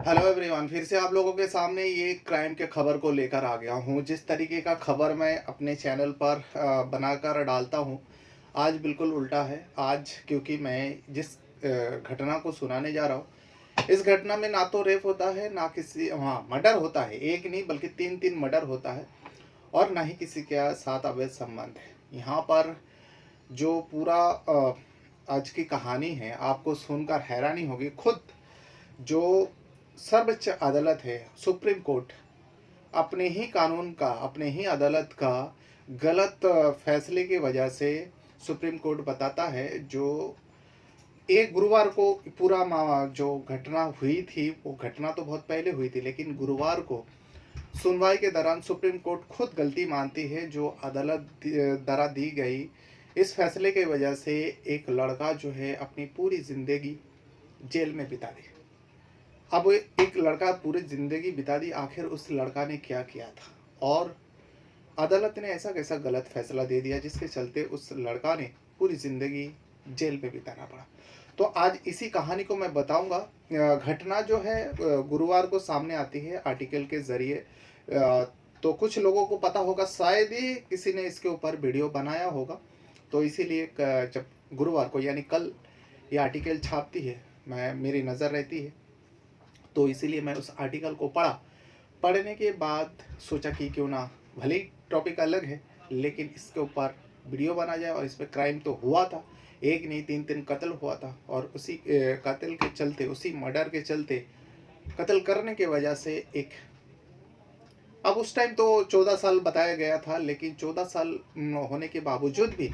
Hello everyone, फिर से आप लोगों के सामने ये क्राइम के खबर को लेकर आ गया हूँ। जिस तरीके का खबर मैं अपने चैनल पर बनाकर डालता हूँ, आज बिल्कुल उल्टा है। आज क्योंकि मैं जिस घटना को सुनाने जा रहा हूँ, इस घटना में ना तो रेप होता है, ना किसी मर्डर होता है। एक नहीं बल्कि तीन तीन मर्डर होता है, और ना ही किसी के साथ अवैध संबंध है। यहाँ पर जो पूरा आज की कहानी है, आपको सुनकर हैरानी होगी। खुद जो सर्वोच्च अदालत है, सुप्रीम कोर्ट, अपने ही कानून का, अपने ही अदालत का गलत फैसले की वजह से सुप्रीम कोर्ट बताता है, जो एक गुरुवार को पूरा जो घटना हुई थी, वो घटना तो बहुत पहले हुई थी, लेकिन गुरुवार को सुनवाई के दौरान सुप्रीम कोर्ट खुद गलती मानती है। जो अदालत द्वारा दी गई इस फैसले की वजह से एक लड़का जो है अपनी पूरी ज़िंदगी जेल में बिता दी। अब एक लड़का पूरी ज़िंदगी बिता दी, आखिर उस लड़का ने क्या किया था, और अदालत ने ऐसा कैसा गलत फैसला दे दिया जिसके चलते उस लड़का ने पूरी ज़िंदगी जेल में बिताना पड़ा। तो आज इसी कहानी को मैं बताऊंगा। घटना जो है गुरुवार को सामने आती है आर्टिकल के ज़रिए। तो कुछ लोगों को पता होगा, शायद ही किसी ने इसके ऊपर वीडियो बनाया होगा। तो इसीलिए जब गुरुवार को यानी कल ये आर्टिकल छापती है, मैं मेरी नज़र रहती है, तो इसीलिए मैं उस आर्टिकल को पढ़ा। पढ़ने के बाद सोचा कि क्यों ना, भले ही टॉपिक अलग है, लेकिन इसके ऊपर वीडियो बना जाए। और इस पर क्राइम तो हुआ था, एक नहीं तीन तीन कत्ल हुआ था, और उसी कत्ल के चलते, उसी मर्डर के चलते, कत्ल करने के वजह से एक, अब उस टाइम तो 14 साल बताया गया था, लेकिन 14 साल होने के बावजूद भी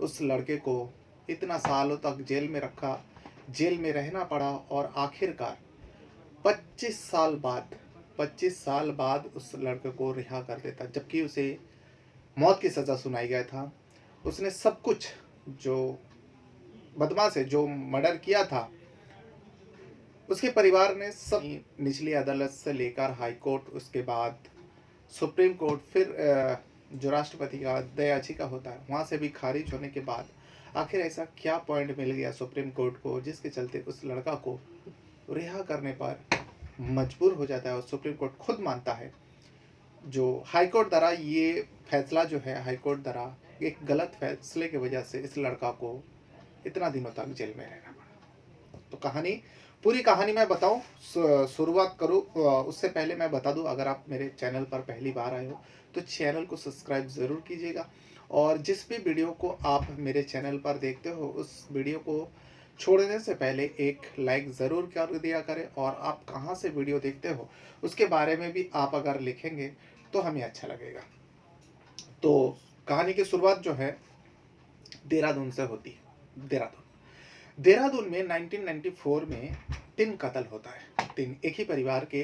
उस लड़के को इतना सालों तक जेल में रखा, जेल में रहना पड़ा, और आखिरकार 25 साल बाद उस लड़के को रिहा कर देता, जबकि उसे मौत की सज़ा सुनाई गया था। उसने सब कुछ, जो बदमाश है, जो मर्डर किया था, उसके परिवार ने सब, निचली अदालत से लेकर हाई कोर्ट, उसके बाद सुप्रीम कोर्ट, फिर जो राष्ट्रपति का दया याचिका होता है वहाँ से भी खारिज होने के बाद आखिर ऐसा क्या पॉइंट मिल गया सुप्रीम कोर्ट को जिसके चलते उस लड़का को रिहा करने पर मजबूर हो जाता है। और सुप्रीम कोर्ट खुद मानता है, जो हाई कोर्ट द्वारा ये फैसला जो है, हाई कोर्ट द्वारा एक गलत फैसले की वजह से इस लड़का को इतना दिनों तक जेल में रहना पड़ा। तो कहानी, पूरी कहानी मैं बताऊं, शुरुआत करूं उससे पहले मैं बता दूं, अगर आप मेरे चैनल पर पहली बार आए हो तो चैनल को सब्सक्राइब ज़रूर कीजिएगा। और जिस भी वीडियो को आप मेरे चैनल पर देखते हो, उस वीडियो को छोड़ने से पहले एक लाइक ज़रूर कर दिया करें। और आप कहाँ से वीडियो देखते हो उसके बारे में भी आप अगर लिखेंगे तो हमें अच्छा लगेगा। तो कहानी की शुरुआत जो है देहरादून से होती है। देहरादून में 1994 में तीन कत्ल होता है। तीन, एक ही परिवार के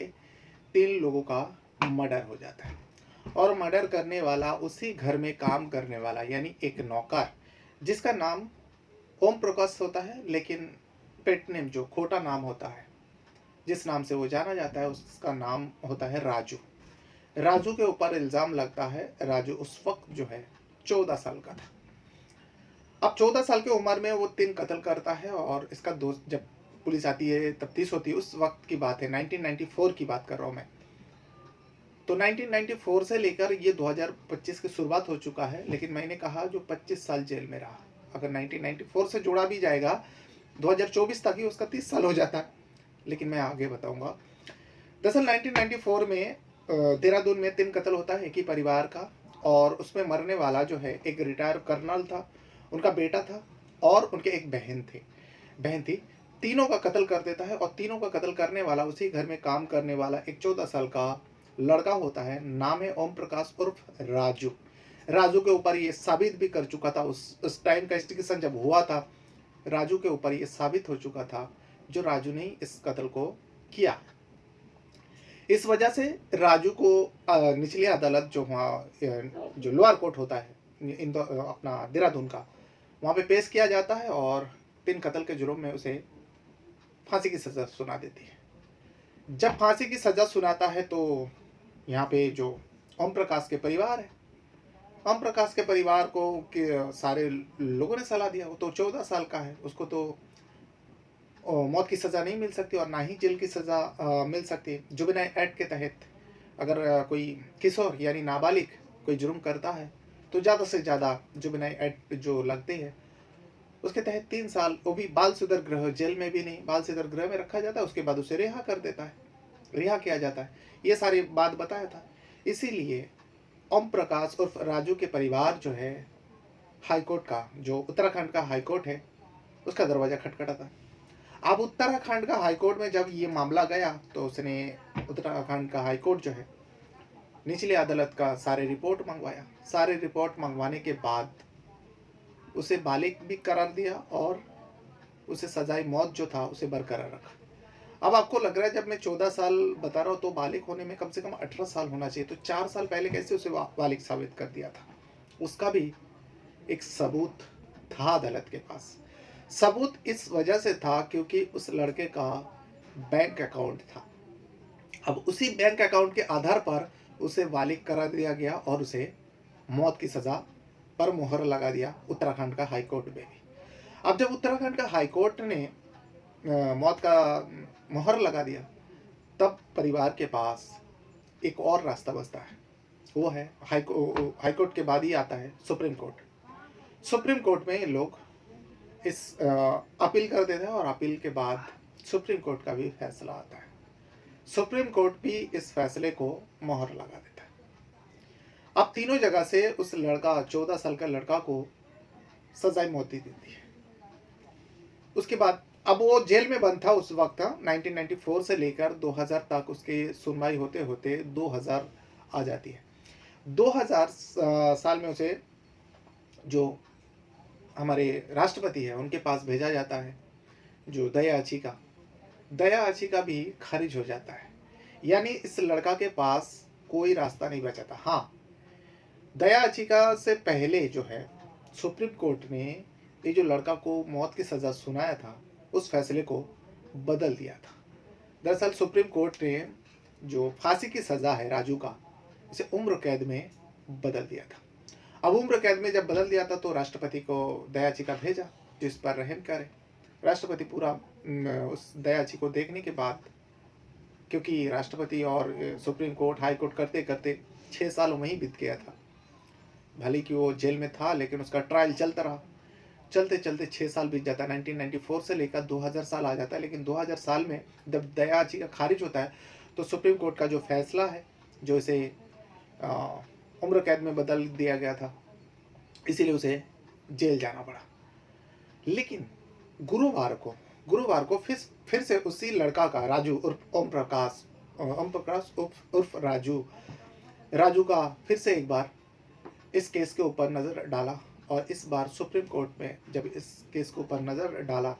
तीन लोगों का मर्डर हो जाता है। और मर्डर करने वाला उसी घर में काम करने वाला, यानी एक नौकर, जिसका नाम ओम प्रकाश होता है, लेकिन पेट नेम, जो खोटा नाम होता है, जिस नाम से वो जाना जाता है, उसका नाम होता है राजू। राजू के ऊपर इल्ज़ाम लगता है। राजू उस वक्त जो है 14 साल का था। अब 14 साल की उम्र में वो तीन कत्ल करता है। और इसका दोस्त, जब पुलिस आती है, तफ्तीश होती है, उस वक्त की बात है, 1994 की बात कर रहा हूँ मैं। तो 1994 से लेकर ये 2025 की शुरुआत हो चुका है, लेकिन मैंने कहा जो 25 साल जेल में रहा, अगर 1994 से जोड़ा भी जाएगा 2024 तक ही उसका 30 साल हो जाता है, लेकिन मैं आगे बताऊंगा। दरअसल 1994 में देहरादून में तीन कत्ल होता है, एक ही परिवार का। और उसमें मरने वाला जो है एक रिटायर कर्नल था, उनका बेटा था, और उनके एक बहन थी। तीनों का कत्ल कर देता है। और तीनों का कत्ल करने वाला उसी घर में काम करने वाला एक 14 साल का लड़का होता है। नाम है ओम प्रकाश उर्फ राजू। राजू के ऊपर ये साबित भी कर चुका था, उस टाइम का इन्वेस्टिगेशन जब हुआ था, राजू के ऊपर ये साबित हो चुका था जो राजू ने इस कत्ल को किया। इस वजह से राजू को निचली अदालत, जो वहाँ जो लोअर कोर्ट होता है अपना देहरादून का, वहाँ पे पेश किया जाता है, और तीन कत्ल के जुर्म में उसे फांसी की सज़ा सुना देती है। जब फांसी की सज़ा सुनाता है तो यहाँ पे जो ओम प्रकाश के परिवार है, ओम प्रकाश के परिवार को के सारे लोगों ने सलाह दिया, वो तो 14 साल का है, उसको तो मौत की सज़ा नहीं मिल सकती और ना ही जेल की सज़ा मिल सकती। जुवेनाइल एक्ट के तहत अगर कोई किशोर यानी नाबालिग कोई जुर्म करता है तो ज़्यादा से ज़्यादा जुवेनाइल एक्ट जो लगते हैं उसके तहत 3 साल, वो भी बाल सुधर गृह, जेल में भी नहीं, बाल सुधर गृह में रखा जाता है, उसके बाद उसे रिहा किया जाता है। ये सारी बात बताया था। इसीलिए ओम प्रकाश उर्फ राजू के परिवार जो है, हाई कोर्ट का, जो उत्तराखंड का हाई कोर्ट है, उसका दरवाज़ा खटखटा था। अब उत्तराखंड का हाई कोर्ट में जब ये मामला गया तो उसने, उत्तराखंड का हाई कोर्ट जो है, निचली अदालत का सारे रिपोर्ट मंगवाया। सारे रिपोर्ट मंगवाने के बाद उसे बालिग भी करार दिया और उसे सजाए मौत जो था उसे बरकरार रखा। अब आपको लग रहा है जब मैं 14 साल बता रहा हूँ तो बालिग होने में कम से कम 18 साल होना चाहिए, तो 4 साल पहले कैसे उसे बालिग साबित कर दिया था? उसका भी एक सबूत था अदालत के पास। सबूत इस वजह से था क्योंकि उस लड़के का बैंक अकाउंट था। अब उसी बैंक अकाउंट के आधार पर उसे बालिग करा दिया गया और उसे मौत की सज़ा पर मुहर लगा दिया उत्तराखंड का हाई कोर्ट में भी। अब जब उत्तराखंड का हाई कोर्ट ने मौत का मुहर लगा दिया, तब परिवार के पास एक और रास्ता बचता है। वो है हाई कोर्ट के बाद ही आता है सुप्रीम कोर्ट। सुप्रीम कोर्ट में लोग इस अपील कर देते हैं और अपील के बाद सुप्रीम कोर्ट का भी फैसला आता है। सुप्रीम कोर्ट भी इस फैसले को मोहर लगा देता है। अब तीनों जगह से उस लड़का, 14 साल का लड़का को सजाए मौत दी देती है। उसके बाद अब वो जेल में बंद था उस वक्त, 1994 से लेकर 2000 तक उसकी सुनवाई होते होते 2000 आ जाती है। 2000 साल में उसे जो हमारे राष्ट्रपति है उनके पास भेजा जाता है, जो दया याचिका भी खारिज हो जाता है। यानी इस लड़का के पास कोई रास्ता नहीं बचा था। हाँ, दया याचिका से पहले जो है सुप्रीम कोर्ट ने ये जो लड़का को मौत की सज़ा सुनाया था उस फैसले को बदल दिया था। दरअसल सुप्रीम कोर्ट ने जो फांसी की सज़ा है राजू का, इसे उम्र कैद में बदल दिया था। अब उम्र कैद में जब बदल दिया था तो राष्ट्रपति को दया याचिका भेजा जिस पर रहम करे। राष्ट्रपति पूरा उस दया याचिका को देखने के बाद, क्योंकि राष्ट्रपति और सुप्रीम कोर्ट, हाई कोर्ट करते करते 6 साल वहीं बीत गया था। भले कि वो जेल में था लेकिन उसका ट्रायल चलता रहा। चलते चलते 6 साल बीत जाता है। 1994 से लेकर 2000 साल आ जाता है। लेकिन 2000 साल में जब दया याचिका खारिज होता है तो सुप्रीम कोर्ट का जो फैसला है, जो इसे उम्र कैद में बदल दिया गया था, इसीलिए उसे जेल जाना पड़ा। लेकिन गुरुवार को फिर से उसी लड़का का, राजू उर्फ ओम प्रकाश उर्फ राजू का फिर से एक बार इस केस के ऊपर नज़र डाला। और इस बार सुप्रीम कोर्ट में जब इस केस के ऊपर नज़र डाला,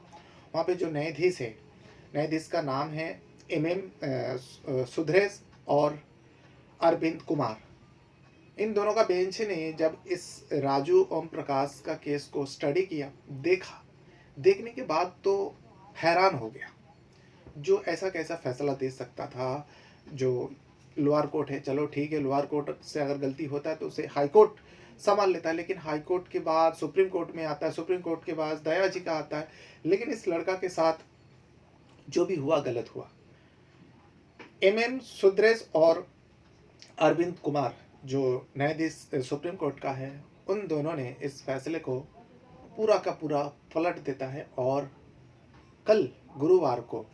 वहाँ पे जो न्यायाधीश है, न्यायाधीश का नाम है MM सुधरेश और अरविंद कुमार। इन दोनों का बेंच ने जब इस राजू ओम प्रकाश का केस को स्टडी किया, देखने के बाद तो हैरान हो गया। जो ऐसा कैसा फैसला दे सकता था, जो लोअर कोर्ट है, चलो ठीक है, लोअर कोर्ट से अगर गलती होता है तो उसे हाई कोर्ट संभाल लेता है, लेकिन हाई कोर्ट के बाद सुप्रीम कोर्ट में आता है, सुप्रीम कोर्ट के बाद दया याचिका आता है। लेकिन इस लड़का के साथ जो भी हुआ गलत हुआ। MM सुधरेश और अरविंद कुमार जो न्यायाधीश सुप्रीम कोर्ट का है, उन दोनों ने इस फैसले को पूरा का पूरा पलट देता है और कल गुरुवार को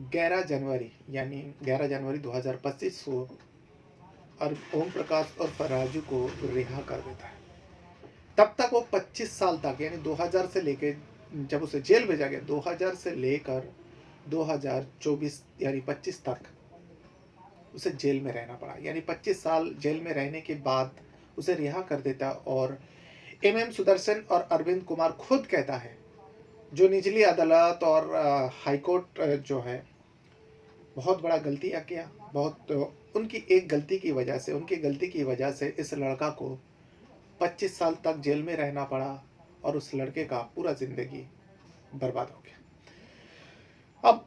11 जनवरी 2025 को और ओम प्रकाश और राजू को रिहा कर देता है। तब तक वो 25 साल तक, यानी 2000 से लेकर, जब उसे जेल भेजा गया 2000 से लेकर 2024 यानी 25 तक उसे जेल में रहना पड़ा। यानी 25 साल जेल में रहने के बाद उसे रिहा कर देता। और MM सुदर्शन और अरविंद कुमार खुद कहता है, जो निचली अदालत और हाई कोर्ट जो है बहुत बड़ा गलतियाँ किया, उनकी गलती की वजह से इस लड़का को 25 साल तक जेल में रहना पड़ा और उस लड़के का पूरा जिंदगी बर्बाद हो गया। अब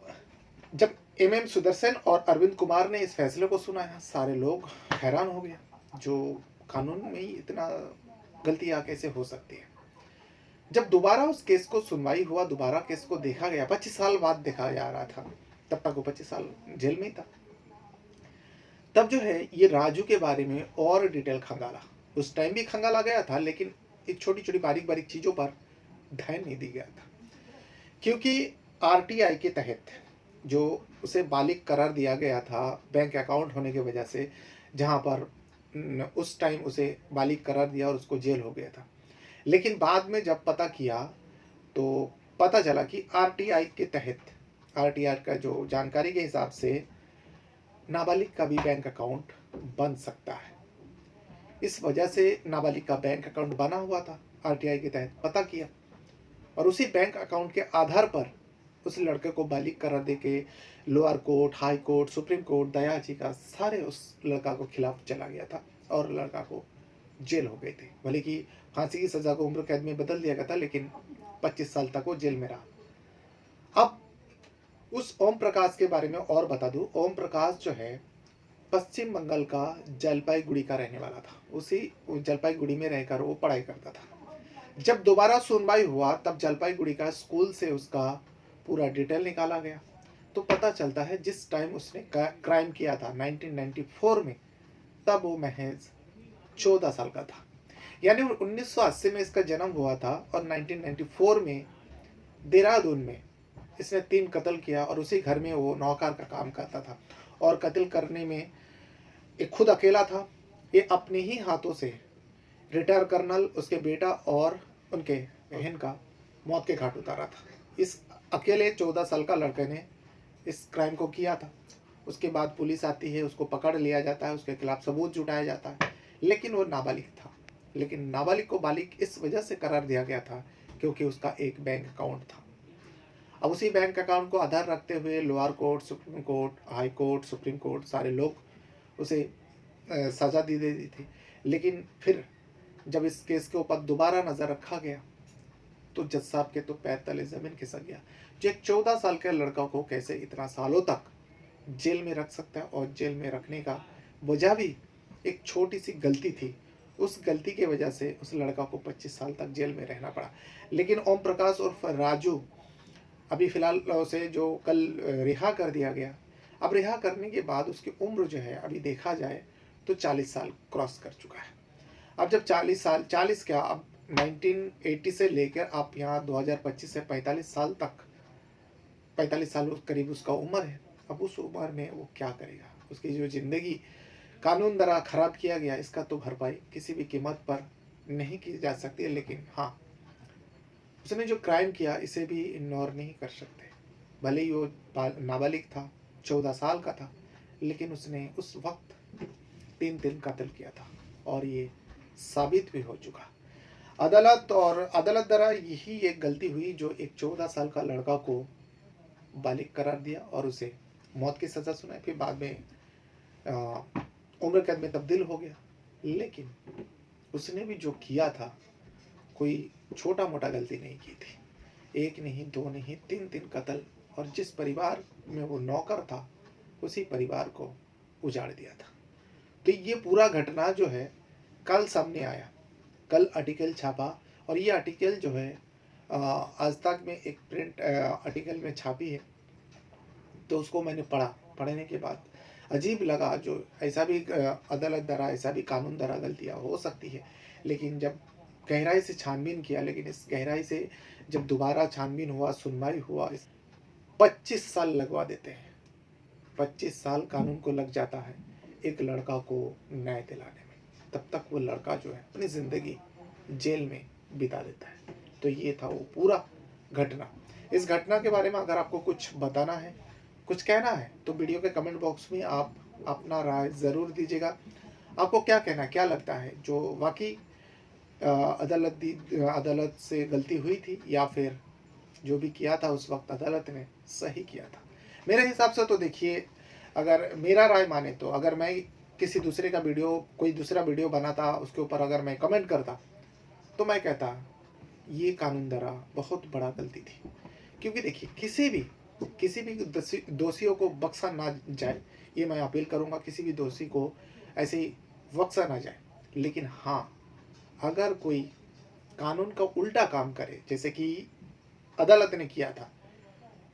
जब MM सुदर्शन और अरविंद कुमार ने इस फैसले को सुना है, सारे लोग हैरान हो गए, जो कानून में ही इतना गलतियाँ कैसे हो सकती है। जब दोबारा उस केस को सुनवाई हुआ, दोबारा केस को देखा गया, 25 साल बाद देखा जा रहा था, तब तक वो 25 साल जेल में ही था। तब जो है ये राजू के बारे में और डिटेल खंगाला। उस टाइम भी खंगाला गया था, लेकिन एक छोटी-छोटी बारीक-बारीक चीज़ों पर ध्यान नहीं दिया गया था। क्योंकि आरटीआई के तहत जो उसे बालिग करार दिया गया था बैंक अकाउंट होने की वजह से, जहाँ पर उस टाइम उसे बालिग करार दिया और उसको जेल हो गया था। लेकिन बाद में जब पता किया तो पता चला कि आरटीआई के तहत, आरटीआई का जो जानकारी के हिसाब से नाबालिग का भी बैंक अकाउंट बन सकता है। इस वजह से नाबालिग का बैंक अकाउंट बना हुआ था, आरटीआई के तहत पता किया, और उसी बैंक अकाउंट के आधार पर उस लड़के को बालिग करार देके lower court, high court, supreme court, दया याचिका सारे उस लड़का को खिलाफ चला गया था और लड़का को जेल हो गए थे। भले कि फांसी की सजा को उम्र कैद में बदल दिया गया था, लेकिन 25 साल तक वो जेल में रहा। अब उस ओम प्रकाश के बारे में और बता दूं। ओम प्रकाश जो है पश्चिम बंगाल का जलपाईगुड़ी का रहने वाला था। उसी जलपाईगुड़ी में रहकर वो पढ़ाई करता था। जब दोबारा सुनवाई हुआ तब जलपाईगुड़ी का स्कूल से उसका पूरा डिटेल निकाला गया, तो पता चलता है जिस टाइम उसने क्राइम किया था 1994 में, तब वो महज 14 साल का था। यानी 1980 में इसका जन्म हुआ था और 1994 में देहरादून में इसने 3 कत्ल किया, और उसी घर में वो नौकर का काम करता था। और कत्ल करने में एक खुद अकेला था। ये अपने ही हाथों से रिटायर कर्नल, उसके बेटा और उनके बहन का मौत के घाट उतारा था। इस अकेले 14 साल का लड़के ने इस क्राइम को किया था। उसके बाद पुलिस आती है, उसको पकड़ लिया जाता है, उसके खिलाफ सबूत जुटाया जाता है, लेकिन वो नाबालिग था। लेकिन नाबालिग को बालिग इस वजह से करार दिया गया था क्योंकि उसका एक बैंक अकाउंट था। अब उसी बैंक अकाउंट को आधार रखते हुए lower court, supreme court, high court, supreme court सारे लोग उसे सज़ा दी देती थी। लेकिन फिर जब इस केस के ऊपर दोबारा नज़र रखा गया तो जज साहब के तो पैर तले ज़मीन खिसक गया। जो एक 14 साल के लड़का को कैसे इतना सालों तक जेल में रख सकता है, और जेल में रखने का वजह भी एक छोटी सी गलती थी। उस गलती की वजह से उस लड़का को 25 साल तक जेल में रहना पड़ा। लेकिन ओम प्रकाश उर्फ राजू अभी फ़िलहाल उसे जो कल रिहा कर दिया गया। अब रिहा करने के बाद उसकी उम्र जो है अभी देखा जाए तो 40 साल क्रॉस कर चुका है। अब जब 40 साल, 40 क्या, अब 1980 से लेकर आप यहाँ 2025 से 45 साल तक, 45 साल करीब उसका उम्र है। अब उस उम्र में वो क्या करेगा? उसकी जो ज़िंदगी कानून द्वारा ख़राब किया गया, इसका तो भरपाई किसी भी कीमत पर नहीं की जा सकती है। लेकिन हाँ, उसने जो क्राइम किया इसे भी इग्नोर नहीं कर सकते। भले ही वो नाबालिग था, 14 साल का था, लेकिन उसने उस वक्त 3 कत्ल किया था, और ये साबित भी हो चुका। अदालत द्वारा यही एक गलती हुई जो एक 14 साल का लड़का को बालिग करार दिया और उसे मौत की सज़ा सुनाई। फिर बाद में उम्र कैद में तब्दील हो गया। लेकिन उसने भी जो किया था कोई छोटा मोटा गलती नहीं की थी। एक नहीं, दो नहीं, 3 कत्ल, और जिस परिवार में वो नौकर था उसी परिवार को उजाड़ दिया था। तो ये पूरा घटना जो है कल सामने आया, कल आर्टिकल छापा, और ये आर्टिकल जो है आज तक में एक प्रिंट आर्टिकल में छापी है। तो उसको मैंने पढ़ने के बाद अजीब लगा। जो ऐसा भी अदालत द्वारा, ऐसा भी कानून द्वारा गलतियाँ हो सकती है, लेकिन जब गहराई से छानबीन किया, लेकिन इस गहराई से जब दोबारा छानबीन हुआ, सुनवाई हुआ, 25 साल लगवा देते हैं। 25 साल कानून को लग जाता है एक लड़का को न्याय दिलाने में। तब तक वो लड़का जो है अपनी ज़िंदगी जेल में बिता देता है। तो ये था वो पूरा घटना। इस घटना के बारे में अगर आपको कुछ बताना है, कुछ कहना है, तो वीडियो के कमेंट बॉक्स में आप अपना राय ज़रूर दीजिएगा। आपको क्या कहना है, क्या लगता है, जो वाकई अदालत से गलती हुई थी, या फिर जो भी किया था उस वक्त अदालत ने सही किया था? मेरे हिसाब से तो देखिए, अगर मेरा राय माने तो, अगर मैं किसी दूसरे का वीडियो, कोई दूसरा वीडियो बनाता, उसके ऊपर अगर मैं कमेंट करता, तो मैं कहता ये कानून द्वारा बहुत बड़ा गलती थी। क्योंकि देखिए, किसी भी दोषियों को बख्शा ना जाए, ये मैं अपील करूँगा। किसी भी दोषी को ऐसे ही बख्शा ना जाए। लेकिन हाँ, अगर कोई कानून का उल्टा काम करे, जैसे कि अदालत ने किया था।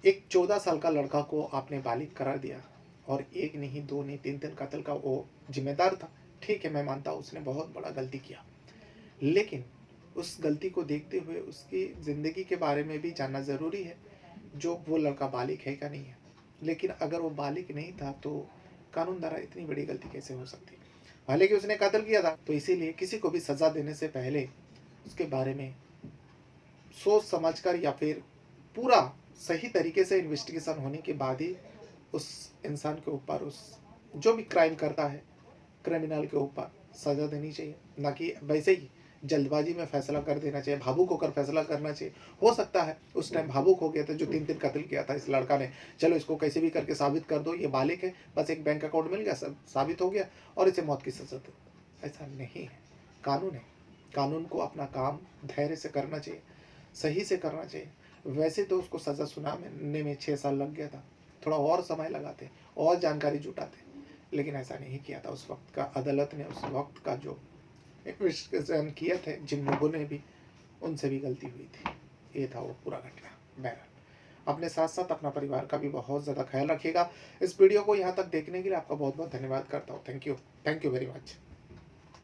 एक 14 साल का लड़का को आपने बालिग करार दिया और एक नहीं, दो नहीं, 3 कत्ल का वो जिम्मेदार था। ठीक है, मैं मानता हूँ उसने बहुत बड़ा गलती किया, लेकिन उस गलती को देखते हुए उसकी ज़िंदगी के बारे में भी जानना ज़रूरी है, जो वो लड़का बालिग है क्या नहीं है। लेकिन अगर वो बालिग नहीं था तो कानून द्वारा इतनी बड़ी गलती कैसे हो सकती? हालाँकि उसने कत्ल किया था, तो इसीलिए किसी को भी सज़ा देने से पहले उसके बारे में सोच समझकर या फिर पूरा सही तरीके से इन्वेस्टिगेशन होने के बाद ही उस इंसान के ऊपर, उस जो भी क्राइम करता है, क्रिमिनल के ऊपर सज़ा देनी चाहिए, ना कि वैसे ही जल्दबाजी में फैसला कर देना चाहिए, भावुक होकर फैसला करना चाहिए। हो सकता है उस टाइम भावुक हो गया था, जो 3-3 कत्ल किया था इस लड़का ने, चलो इसको कैसे भी करके साबित कर दो ये बालिग है, बस एक बैंक अकाउंट मिल गया, सब साबित हो गया और इसे मौत की सज़ा दो। ऐसा नहीं है, कानून है। कानून को अपना काम धैर्य से करना चाहिए, सही से करना चाहिए। वैसे तो उसको सज़ा सुनाने में 6 साल लग गया था, थोड़ा और समय लगाते और जानकारी जुटाते, लेकिन ऐसा नहीं किया था। उस वक्त का अदालत ने, उस वक्त का जो इन्वेस्टिगेशन किए थे जिन लोगों ने भी, उनसे भी गलती हुई थी। ये था वो पूरा घटना। बहरहाल अपने साथ साथ अपना परिवार का भी बहुत ज़्यादा ख्याल रखिएगा। इस वीडियो को यहाँ तक देखने के लिए आपका बहुत बहुत धन्यवाद करता हूँ। Thank you very much.